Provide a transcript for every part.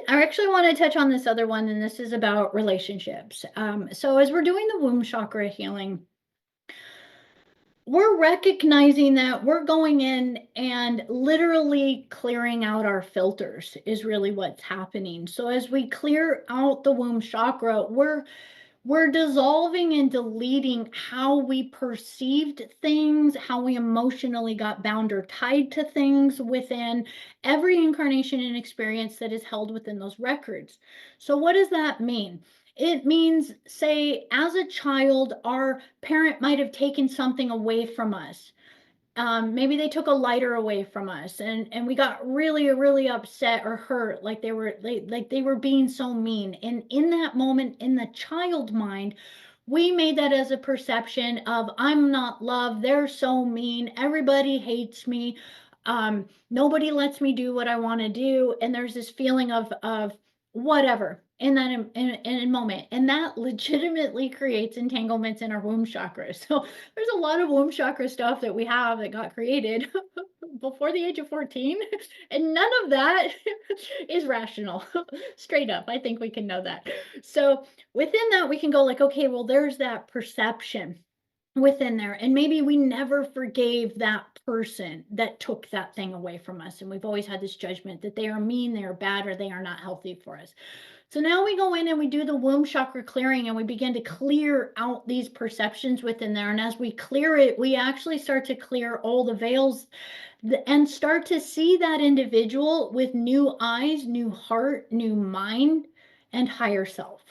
actually want to touch on this other one, and this is about relationships. So as we're doing the womb chakra healing, we're recognizing that we're going in and literally clearing out our filters is really what's happening. So as we clear out the womb chakra, we're dissolving and deleting how we perceived things, how we emotionally got bound or tied to things within every incarnation and experience that is held within those records. So, what does that mean? It means, say, as a child, our parent might have taken something away from us. Maybe they took a lighter away from us, and we got really upset or hurt, like they were being so mean. And in that moment, in the child mind, we made that as a perception of, I'm not loved, they're so mean, everybody hates me, nobody lets me do what I want to do, and there's this feeling of whatever in that in a moment, and that legitimately creates entanglements in our womb chakra. So there's a lot of womb chakra stuff that we have that got created before the age of 14, and none of that is rational. Straight up, I think we can know that. So within that, we can go like, okay, well, there's that perception within there, and maybe we never forgave that person that took that thing away from us, and we've always had this judgment that they are mean, they are bad, or they are not healthy for us. So now we go in and we do the womb chakra clearing, and we begin to clear out these perceptions within there. And as we clear it, we actually start to clear all the veils and start to see that individual with new eyes, new heart, new mind, and higher self.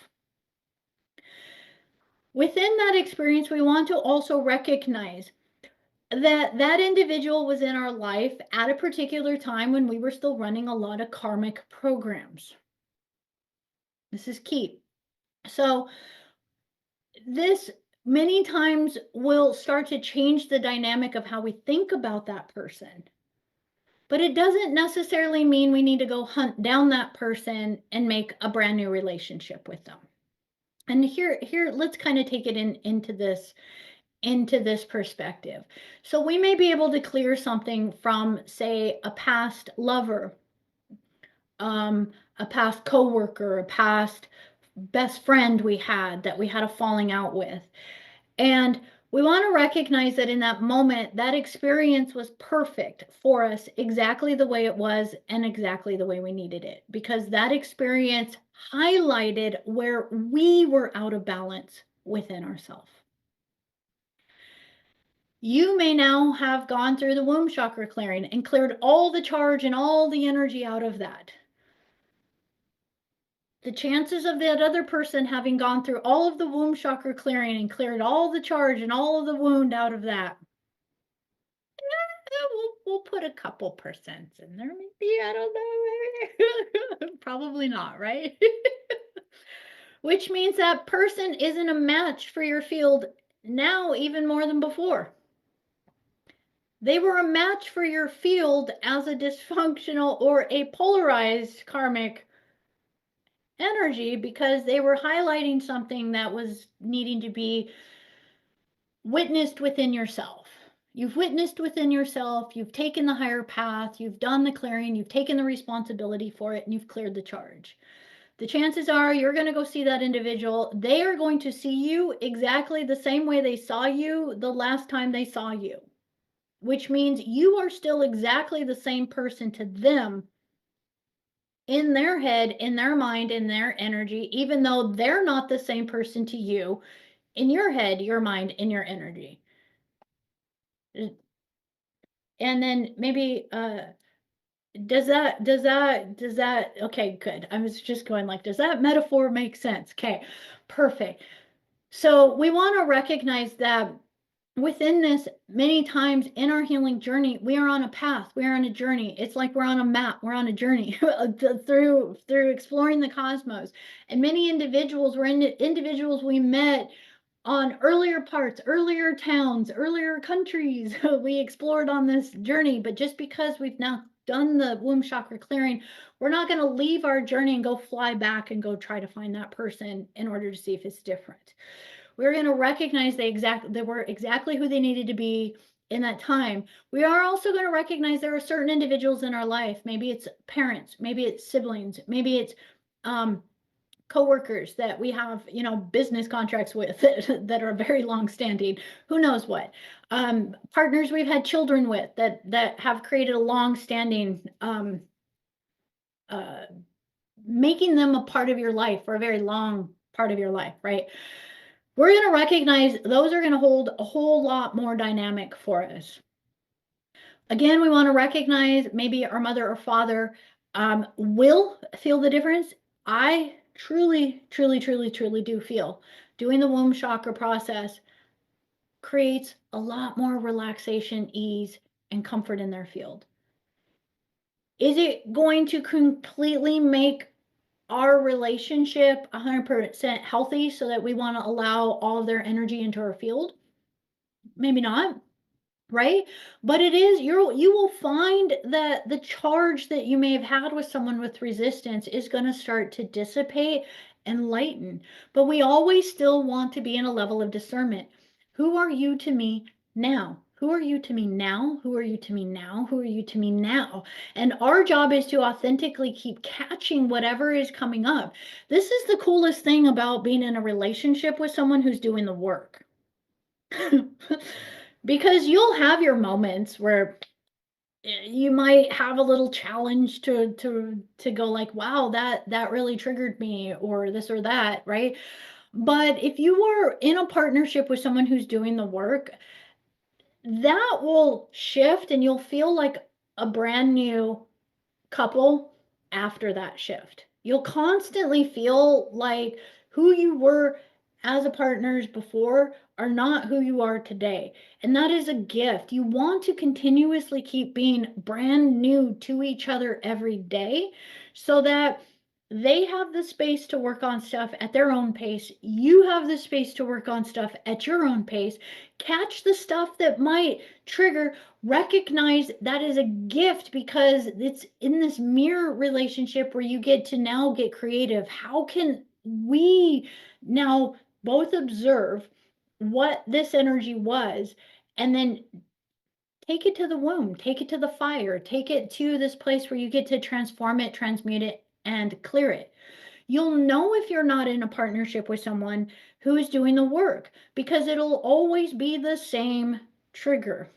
Within that experience, we want to also recognize that that individual was in our life at a particular time when we were still running a lot of karmic programs. This is key. So this many times will start to change the dynamic of how we think about that person. But it doesn't necessarily mean we need to go hunt down that person and make a brand new relationship with them. And here, let's kind of take it into this perspective. So we may be able to clear something from, say, a past lover, a past coworker, a past best friend we had that we had a falling out with. And we want to recognize that in that moment, that experience was perfect for us, exactly the way it was and exactly the way we needed it, because that experience highlighted where we were out of balance within ourselves. You may now have gone through the womb chakra clearing and cleared all the charge and all the energy out of that. The chances of that other person having gone through all of the womb chakra clearing and cleared all the charge and all of the wound out of that, we'll put a couple percents in there, maybe. I don't know. Probably not, right? Which means that person isn't a match for your field now, even more than before. They were a match for your field as a dysfunctional or a polarized karmic energy, because they were highlighting something that was needing to be witnessed within yourself. You've witnessed within yourself, you've taken the higher path, you've done the clearing, you've taken the responsibility for it, and you've cleared the charge. The chances are you're going to go see that individual. They are going to see you exactly the same way they saw you the last time they saw you, which means you are still exactly the same person to them in their head, in their mind, in their energy, even though they're not the same person to you in your head, your mind, and your energy. And then maybe does that okay, good. I was just going like, does that metaphor make sense? Okay, perfect. So we want to recognize that within this, many times in our healing journey, we are on a path, we are on a journey. It's like we're on a map, we're on a journey through exploring the cosmos. And many individuals were individuals we met on earlier parts, earlier towns, earlier countries. We explored on this journey, but just because we've now done the womb chakra clearing, we're not going to leave our journey and go fly back and go try to find that person in order to see if it's different. We're going to recognize they were exactly who they needed to be in that time, we are also going to recognize there are certain individuals in our life. Maybe it's parents, maybe it's siblings, maybe it's um, coworkers that we have, business contracts with that are very long standing. Who knows what? Partners we've had children with that have created a long standing, uh, making them a part of your life for a very long part of your life, right? We're going to recognize those are going to hold a whole lot more dynamic for us. Again, we want to recognize maybe our mother or father will feel the difference. I truly, truly, truly, truly do feel doing the womb chakra process creates a lot more relaxation, ease, and comfort in their field. Is it going to completely make our relationship 100% healthy so that we want to allow all of their energy into our field? Maybe not. Right? But it is, you will find that the charge that you may have had with someone with resistance is going to start to dissipate and lighten. But we always still want to be in a level of discernment. Who are you to me now? Who are you to me now? Who are you to me now? Who are you to me now? And our job is to authentically keep catching whatever is coming up. This is the coolest thing about being in a relationship with someone who's doing the work. Because you'll have your moments where you might have a little challenge to go like, wow, that really triggered me, or this or that, right? But if you are in a partnership with someone who's doing the work, that will shift and you'll feel like a brand new couple after that shift. You'll constantly feel like who you were as a partners before are not who you are today. And that is a gift. You want to continuously keep being brand new to each other every day so that they have the space to work on stuff at their own pace. You have the space to work on stuff at your own pace. Catch the stuff that might trigger, recognize that is a gift because it's in this mirror relationship where you get to now get creative. How can we now both observe what this energy was and then take it to the womb, take it to the fire, take it to this place where you get to transform it, transmute it, and clear it? You'll know if you're not in a partnership with someone who is doing the work because it'll always be the same trigger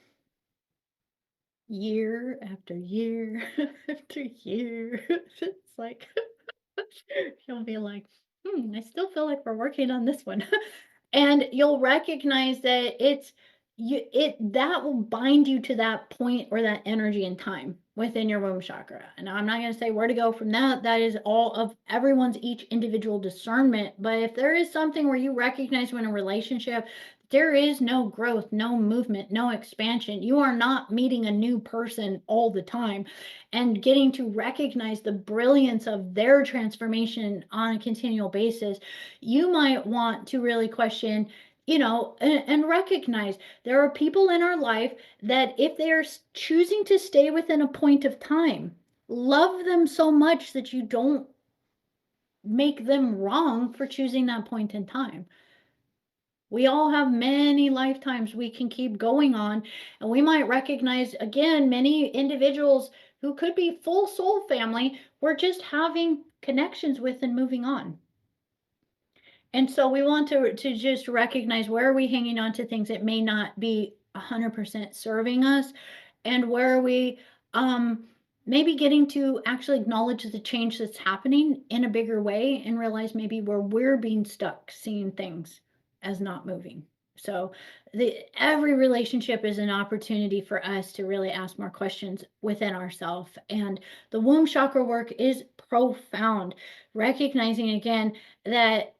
year after year after year. It's like you'll be like, I still feel like we're working on this one. And you'll recognize that that will bind you to that point or that energy and time within your womb chakra. And I'm not going to say where to go from that. That is all of everyone's each individual discernment. But if there is something where you recognize when a relationship there is no growth, no movement, no expansion. You are not meeting a new person all the time and getting to recognize the brilliance of their transformation on a continual basis. You might want to really question, and recognize there are people in our life that if they are choosing to stay within a point of time, love them so much that you don't make them wrong for choosing that point in time. We all have many lifetimes we can keep going on, and we might recognize again many individuals who could be full soul family we're just having connections with and moving on. And so we want to just recognize where are we hanging on to things that may not be 100% serving us, and where are we maybe getting to actually acknowledge the change that's happening in a bigger way and realize maybe where we're being stuck seeing things as not moving. So every relationship is an opportunity for us to really ask more questions within ourselves. And the womb chakra work is profound. Recognizing again that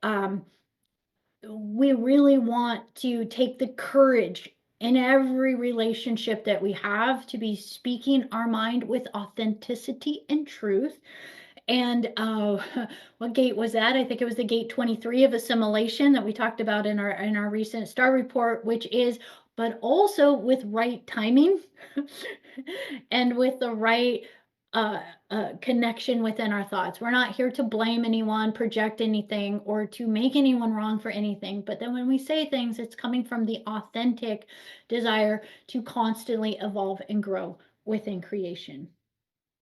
we really want to take the courage in every relationship that we have to be speaking our mind with authenticity and truth. And what gate was that? I think it was the gate 23 of assimilation that we talked about in our recent star report, which is, but also with right timing and with the right connection within our thoughts. We're not here to blame anyone, project anything, or to make anyone wrong for anything. But then when we say things, it's coming from the authentic desire to constantly evolve and grow within creation.